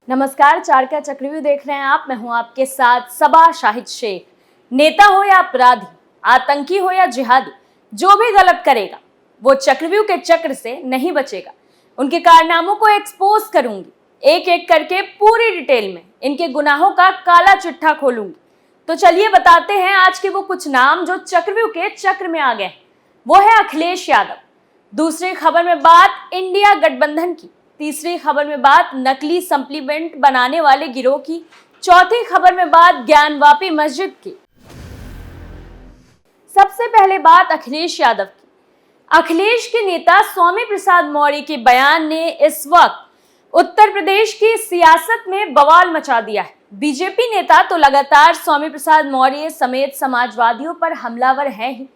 नमस्कार, चार का चक्रव्यूह देख रहे हैं आप। मैं हूं आपके साथ सबा शाहिद शेख। नेता हो या अपराधी, आतंकी हो या जिहादी, जो भी गलत करेगा वो चक्रव्यूह के चक्र से नहीं बचेगा। उनके कारनामों को एक्सपोज करूंगी, एक एक करके पूरी डिटेल में इनके गुनाहों का काला चिट्ठा खोलूंगी। तो चलिए बताते हैं आज के वो कुछ नाम जो चक्रव्यूह के चक्र में आ गए हैं। वो है अखिलेश यादव। दूसरी खबर में बात इंडिया गठबंधन की। तीसरी खबर में बात नकली सप्लीमेंट बनाने वाले गिरोह की। चौथी खबर में बात ज्ञानवापी मस्जिद की। सबसे पहले बात अखिलेश यादव की। अखिलेश के नेता स्वामी प्रसाद मौर्य के बयान ने इस वक्त उत्तर प्रदेश की सियासत में बवाल मचा दिया है। बीजेपी नेता तो लगातार स्वामी प्रसाद मौर्य समेत समाजवादियों पर हमलावर हैं ही,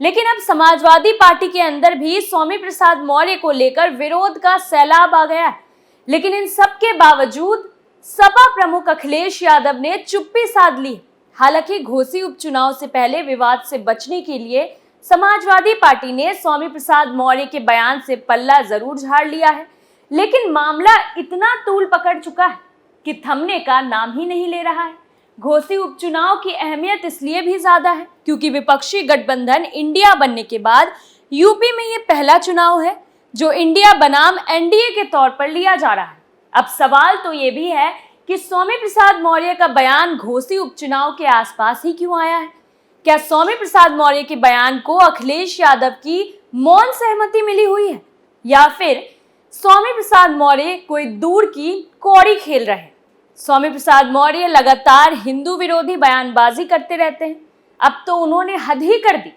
लेकिन अब समाजवादी पार्टी के अंदर भी स्वामी प्रसाद मौर्य को लेकर विरोध का सैलाब आ गया है। लेकिन इन सब के बावजूद सपा प्रमुख अखिलेश यादव ने चुप्पी साध ली। हालांकि घोसी उपचुनाव से पहले विवाद से बचने के लिए समाजवादी पार्टी ने स्वामी प्रसाद मौर्य के बयान से पल्ला जरूर झाड़ लिया है, लेकिन मामला इतना तूल पकड़ चुका है कि थमने का नाम ही नहीं ले रहा है। घोसी उपचुनाव की अहमियत इसलिए भी ज्यादा है क्योंकि विपक्षी गठबंधन इंडिया बनने के बाद यूपी में ये पहला चुनाव है जो इंडिया बनाम एनडीए के तौर पर लिया जा रहा है। अब सवाल तो ये भी है कि स्वामी प्रसाद मौर्य का बयान घोसी उपचुनाव के आसपास ही क्यों आया है? क्या स्वामी प्रसाद मौर्य के बयान को अखिलेश यादव की मौन सहमति मिली हुई है, या फिर स्वामी प्रसाद मौर्य कोई दूर की कौड़ी खेल रहे हैं? स्वामी प्रसाद मौर्य लगातार हिंदू विरोधी बयानबाजी करते रहते हैं। अब तो उन्होंने हद ही कर दी।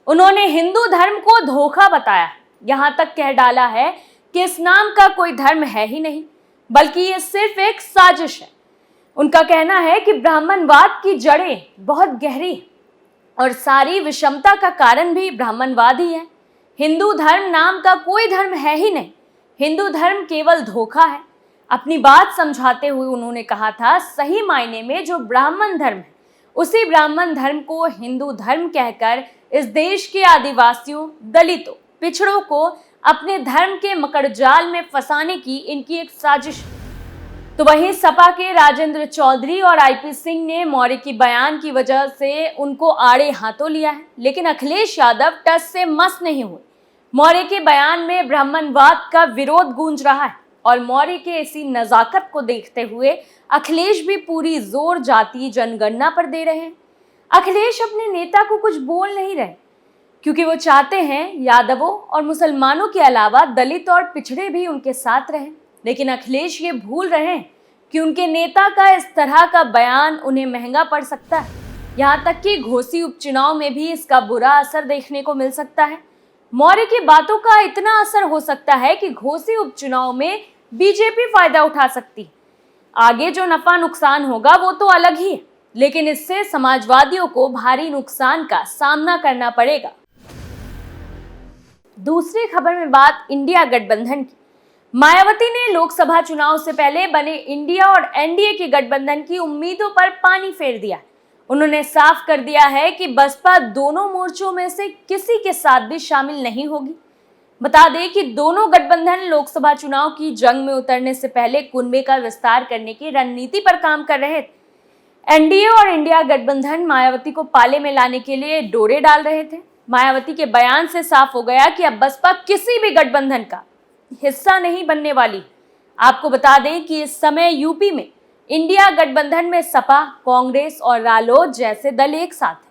उन्होंने हिंदू धर्म को धोखा बताया है, यहाँ तक कह डाला है कि इस नाम का कोई धर्म है ही नहीं, बल्कि ये सिर्फ एक साजिश है। उनका कहना है कि ब्राह्मणवाद की जड़ें बहुत गहरी हैं और सारी विषमता का कारण भी ब्राह्मणवाद ही है। हिंदू धर्म नाम का कोई धर्म है ही नहीं, हिंदू धर्म केवल धोखा है। अपनी बात समझाते हुए उन्होंने कहा था, सही मायने में जो ब्राह्मण धर्म है उसी ब्राह्मण धर्म को हिंदू धर्म कहकर इस देश के आदिवासियों, दलितों, पिछड़ों को अपने धर्म के मकड़जाल में फंसाने की इनकी एक साजिश है। तो वहीं सपा के राजेंद्र चौधरी और आईपी सिंह ने मौर्य की बयान की वजह से उनको आड़े हाथों लिया है, लेकिन अखिलेश यादव टस से मस नहीं हुए। मौर्य के बयान में ब्राह्मणवाद का विरोध गूंज रहा है और मौर्य के इसी नजाकत को देखते हुए अखिलेश भी पूरी जोर जाति जनगणना पर दे रहे हैं। अखिलेश अपने नेता को कुछ बोल नहीं रहे क्योंकि वो चाहते हैं यादवों और मुसलमानों के अलावा दलित और पिछड़े भी उनके साथ रहें। लेकिन अखिलेश ये भूल रहे हैं कि उनके नेता का इस तरह का बयान उन्हें महंगा पड़ सकता है। यहाँ तक कि घोसी उपचुनाव में भी इसका बुरा असर देखने को मिल सकता है। मौर्य की बातों का इतना असर हो सकता है कि घोसी उपचुनाव में बीजेपी फायदा उठा सकती है। आगे जो नफा नुकसान होगा वो तो अलग ही है, लेकिन इससे समाजवादियों को भारी नुकसान का सामना करना पड़ेगा। दूसरी खबर में बात इंडिया गठबंधन की। मायावती ने लोकसभा चुनाव से पहले बने इंडिया और एनडीए के गठबंधन की उम्मीदों पर पानी फेर दिया। उन्होंने साफ कर दिया है कि बसपा दोनों मोर्चों में से किसी के साथ भी शामिल नहीं होगी। बता दें कि दोनों गठबंधन लोकसभा चुनाव की जंग में उतरने से पहले कुनबे का विस्तार करने की रणनीति पर काम कर रहे थे। एनडीए और इंडिया गठबंधन मायावती को पाले में लाने के लिए डोरे डाल रहे थे। मायावती के बयान से साफ हो गया कि अब बसपा किसी भी गठबंधन का हिस्सा नहीं बनने वाली। आपको बता दें कि इस समय यूपी में इंडिया गठबंधन में सपा, कांग्रेस और रालोद जैसे दल एक साथ हैं।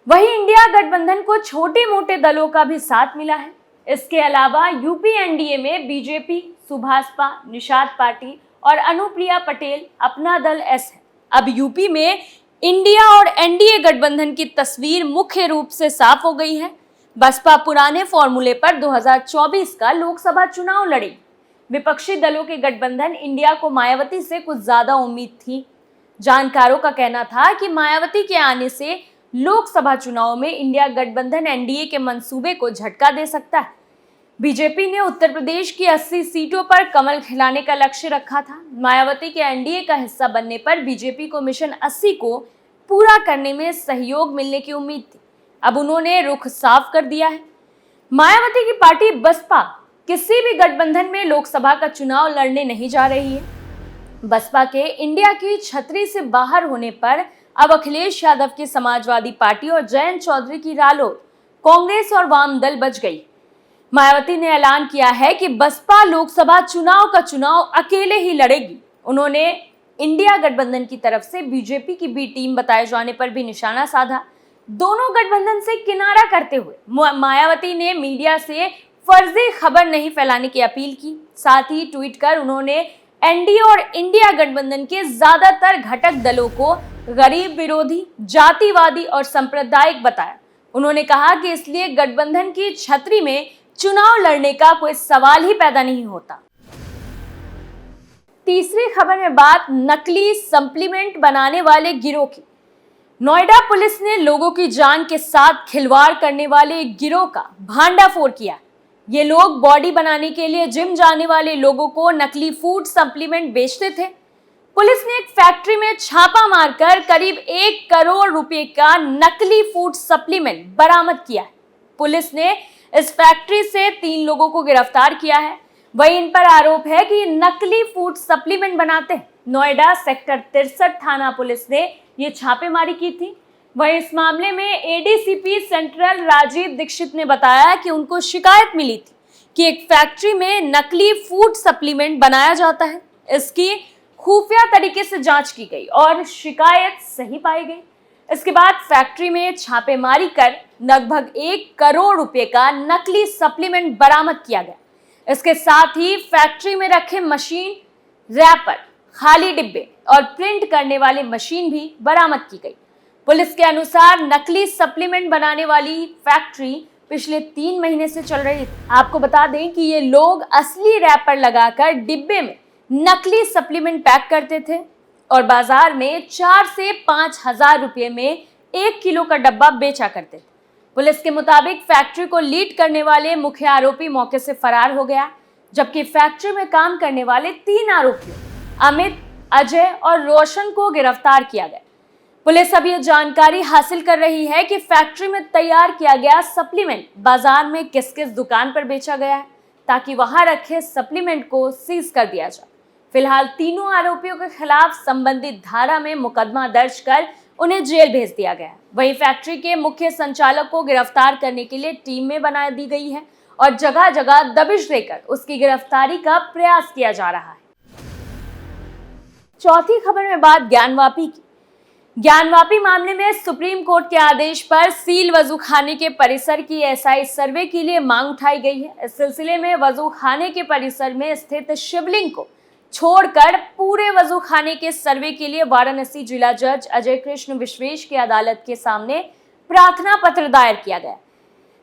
वहीं इंडिया गठबंधन को छोटे मोटे दलों का भी साथ मिला है। इसके अलावा यूपी एनडीए में बीजेपी, सुभाषपा, निषाद पार्टी और अनुप्रिया पटेल अपना दल एस है। अब यूपी में इंडिया और एनडीए गठबंधन की तस्वीर मुख्य रूप से साफ हो गई है। बसपा पुराने फॉर्मूले पर 2024 का लोकसभा चुनाव लड़ेगी। विपक्षी दलों के गठबंधन इंडिया को मायावती से कुछ ज्यादा उम्मीद थी। जानकारों का कहना था कि मायावती के आने से लोकसभा चुनाव में इंडिया गठबंधन एनडीए के मंसूबे को झटका दे सकता है। बीजेपी ने उत्तर प्रदेश की 80 सीटों पर कमल खिलाने का लक्ष्य रखा था। मायावती के एनडीए का हिस्सा बनने पर बीजेपी को मिशन 80 को पूरा करने में सहयोग मिलने की उम्मीद थी। अब उन्होंने रुख साफ कर दिया है। मायावती की पार्टी बसपा किसी भी गठबंधन में लोकसभा का चुनाव लड़ने नहीं जा रही है। बसपा के इंडिया की छतरी से बाहर होने पर अब अखिलेश यादव की समाजवादी पार्टी और जयंत चौधरी की रालोद, कांग्रेस और वाम दल बच गई। मायावती ने ऐलान किया है कि बसपा लोकसभा चुनाव का चुनाव अकेले ही लड़ेगी। उन्होंने इंडिया गठबंधन की तरफ से बीजेपी की बी टीम बताए जाने पर भी निशाना साधा। दोनों गठबंधन से किनारा करते हुए मायावती ने मीडिया से फर्जी खबर नहीं फैलाने की अपील की। साथ ही ट्वीट कर उन्होंने एनडीए और इंडिया गठबंधन के ज्यादातर घटक दलों को गरीब विरोधी, जातिवादी और सांप्रदायिक बताया। उन्होंने कहा कि इसलिए गठबंधन की छतरी में चुनाव लड़ने का कोई सवाल ही पैदा नहीं होता। तीसरी खबर में बात नकली सप्लीमेंट बनाने वाले गिरोह की। नोएडा पुलिस ने लोगों की जान के साथ खिलवाड़ करने वाले एक गिरोह का भांडाफोड़ किया। ये लोग बॉडी बनाने के लिए जिम जाने वाले लोगों को नकली फूड सप्लीमेंट बेचते थे। पुलिस ने एक फैक्ट्री में छापा मारकर करीब 1 करोड़ रुपए का नकली फूड सप्लीमेंट बरामद किया है। पुलिस ने इस फैक्ट्री से 3 लोगों को गिरफ्तार किया है। वहीं इन पर आरोप है कि नकली फूड सप्लीमेंट बनाते हैं। नोएडा सेक्टर 63 थाना पुलिस ने ये छापेमारी की थी। वहीं इस मामले में एडीसीपी सेंट्रल राजीव दीक्षित ने बताया कि उनको शिकायत मिली थी कि एक फैक्ट्री में नकली फूड सप्लीमेंट बनाया जाता है। इसकी खुफिया तरीके से जांच की गई और शिकायत सही पाई गई। इसके बाद फैक्ट्री में छापेमारी कर लगभग 1 करोड़ रुपए का नकली सप्लीमेंट बरामद किया गया। इसके साथ ही फैक्ट्री में रखे मशीन, रैपर, खाली डिब्बे और प्रिंट करने वाली मशीन भी बरामद की गई। पुलिस के अनुसार नकली सप्लीमेंट बनाने वाली फैक्ट्री पिछले 3 महीने से चल रही थी। आपको बता दें कि ये लोग असली रैपर लगाकर डिब्बे में नकली सप्लीमेंट पैक करते थे और बाजार में 4 से 5 हजार रुपये में 1 किलो का डब्बा बेचा करते थे। पुलिस के मुताबिक फैक्ट्री को लीड करने वाले मुख्य आरोपी मौके से फरार हो गया, जबकि फैक्ट्री में काम करने वाले 3 आरोपियों अमित, अजय और रोशन को गिरफ्तार किया गया। पुलिस अब यह जानकारी हासिल कर रही है कि फैक्ट्री में तैयार किया गया सप्लीमेंट बाजार में किस किस दुकान पर बेचा गया है, ताकि वहां रखे सप्लीमेंट को सीज कर दिया जाए। फिलहाल तीनों आरोपियों के खिलाफ संबंधित धारा में मुकदमा दर्ज कर उन्हें जेल भेज दिया गया। वहीं फैक्ट्री के मुख्य संचालक को गिरफ्तार करने के लिए टीम में बना दी गई है और जगह जगह दबिश देकर उसकी गिरफ्तारी का प्रयास किया जा रहा है। चौथी खबर में बात ज्ञानवापी की। ज्ञानवापी मामले में सुप्रीम कोर्ट के आदेश पर सील वजूखाने के परिसर की एसआई सर्वे के लिए मांग उठाई गई है। इस सिलसिले में वजूखाने के परिसर में स्थित शिवलिंग को छोड़कर पूरे वजूखाने के सर्वे के लिए वाराणसी जिला जज अजय कृष्ण विश्वेश की अदालत के सामने प्रार्थना पत्र दायर किया गया।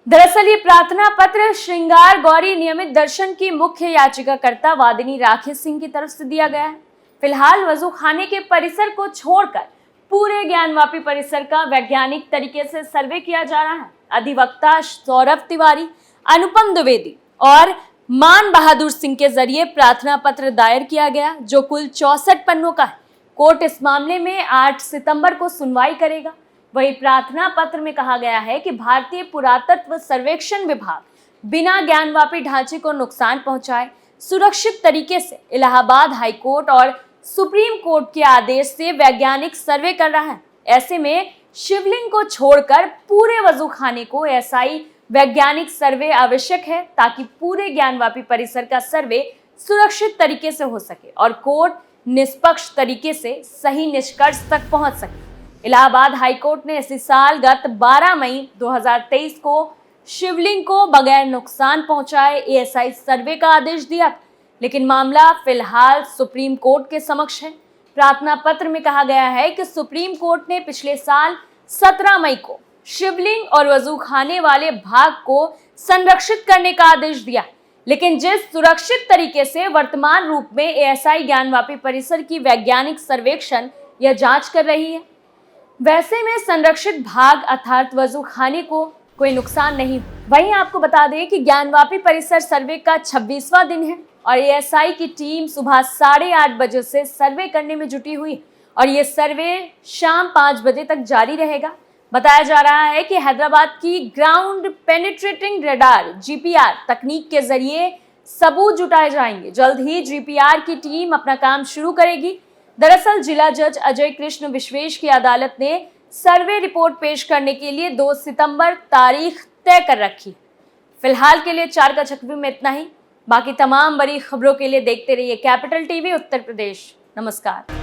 दरअसल ये प्रार्थना पत्र श्रृंगार गौरी नियमित दर्शन की मुख्य याचिकाकर्ता वादिनी राखी सिंह की तरफ से दिया गया है। फिलहाल वजूखाने के परिसर को छोड़कर पूरे ज्ञानवापी परिसर का वैज्ञानिक तरीके से सर्वे किया जा रहा है। अधिवक्ता सौरभ तिवारी, अनुपम द्विवेदी और मान बहादुर सिंह के जरिए प्रार्थना पत्र दायर किया गया, जो कुल 64 पन्नों का है। कोर्ट इस मामले में 8 सितंबर को सुनवाई करेगा। वही प्रार्थना पत्र में कहा गया है कि भारतीय पुरातत्व सर्वेक्षण विभाग बिना ज्ञानवापी ढांचे को नुकसान पहुंचाए सुरक्षित तरीके से इलाहाबाद हाईकोर्ट और सुप्रीम कोर्ट के आदेश से वैज्ञानिक सर्वे कर रहा है। ऐसे में शिवलिंग को छोड़कर पूरे वजूखाने को एसआई वैज्ञानिक सर्वे आवश्यक है, ताकि पूरे ज्ञानवापी परिसर का सर्वे सुरक्षित तरीके से हो सके और कोर्ट निष्पक्ष तरीके से सही निष्कर्ष तक पहुंच सके। इलाहाबाद हाईकोर्ट ने इसी साल गत 12 मई 2023 को शिवलिंग को बगैर नुकसान पहुंचाए एएसआई सर्वे का आदेश दिया, लेकिन मामला फिलहाल सुप्रीम कोर्ट के समक्ष है। प्रार्थना पत्र में कहा गया है कि सुप्रीम कोर्ट ने पिछले साल 17 मई को शिवलिंग और वजूखाने वाले भाग को संरक्षित करने का आदेश दिया, लेकिन जिस सुरक्षित तरीके से वर्तमान रूप में एएसआई ज्ञानवापी परिसर की वैज्ञानिक सर्वेक्षण या जांच कर रही है, वैसे में संरक्षित भाग अर्थात वजूखाने को कोई नुकसान नहीं। वहीं आपको बता दें कि ज्ञानवापी परिसर सर्वे का 26वां दिन है और एएसआई की टीम सुबह 8:30 बजे से सर्वे करने में जुटी हुई और ये सर्वे शाम 5 बजे तक जारी रहेगा। बताया जा रहा है कि हैदराबाद की ग्राउंड पेनिट्रेटिंग रडार जीपीआर तकनीक के जरिए सबूत जुटाए जाएंगे। जल्द ही जीपीआर की टीम अपना काम शुरू करेगी। दरअसल जिला जज अजय कृष्ण विश्वेश की अदालत ने सर्वे रिपोर्ट पेश करने के लिए 2 सितंबर तारीख तय कर रखी। फिलहाल के लिए 4 का चक्वी में इतना ही। बाकी तमाम बड़ी खबरों के लिए देखते रहिए कैपिटल टीवी उत्तर प्रदेश। नमस्कार।